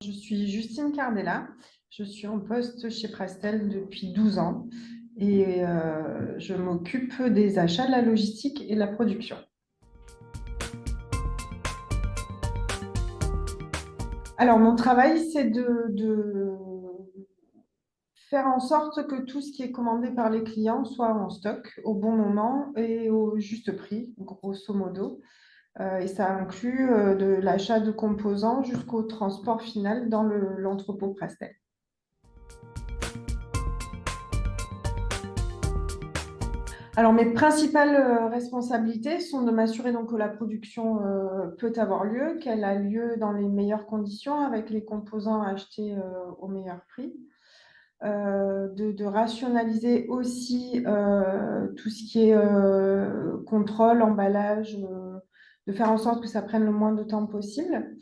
Je suis Justine Cardella, je suis en poste chez Prestel depuis 12 ans et je m'occupe des achats, de la logistique et de la production. Alors, mon travail, c'est de faire en sorte que tout ce qui est commandé par les clients soit en stock au bon moment et au juste prix, grosso modo. Et ça inclut de l'achat de composants jusqu'au transport final dans l'entrepôt Prestel. Alors, mes principales responsabilités sont de m'assurer donc que la production peut avoir lieu, qu'elle a lieu dans les meilleures conditions avec les composants achetés au meilleur prix. De rationaliser aussi tout ce qui est contrôle, emballage, de faire en sorte que ça prenne le moins de temps possible.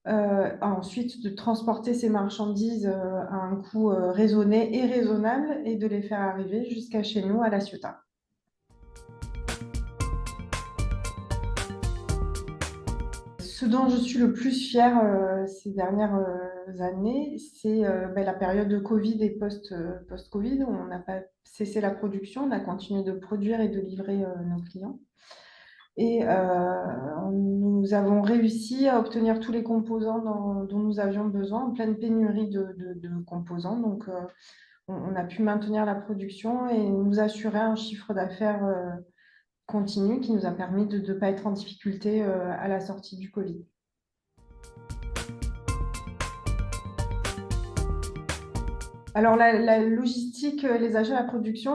Ensuite, de transporter ces marchandises à un coût raisonné et raisonnable et de les faire arriver jusqu'à chez nous à La Ciotat. Ce dont je suis le plus fière ces dernières années, c'est la période de Covid et post-Covid où on n'a pas cessé la production, on a continué de produire et de livrer nos clients. Et nous avons réussi à obtenir tous les composants dont nous avions besoin en pleine pénurie de composants. Donc, on a pu maintenir la production et nous assurer un chiffre d'affaires continu qui nous a permis de ne pas être en difficulté à la sortie du Covid. Alors, la logistique, les achats, la production,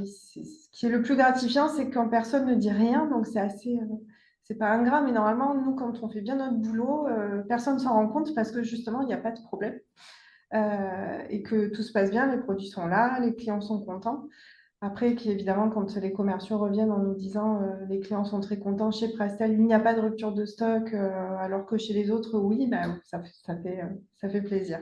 ce qui est le plus gratifiant, c'est quand personne ne dit rien. Donc, c'est pas ingrat, mais normalement, nous, quand on fait bien notre boulot, personne ne s'en rend compte parce que justement, il n'y a pas de problème et que tout se passe bien, les produits sont là, les clients sont contents. Après, évidemment, quand les commerciaux reviennent en nous disant les clients sont très contents chez Prestel, il n'y a pas de rupture de stock, alors que chez les autres, oui, bah, ça fait plaisir.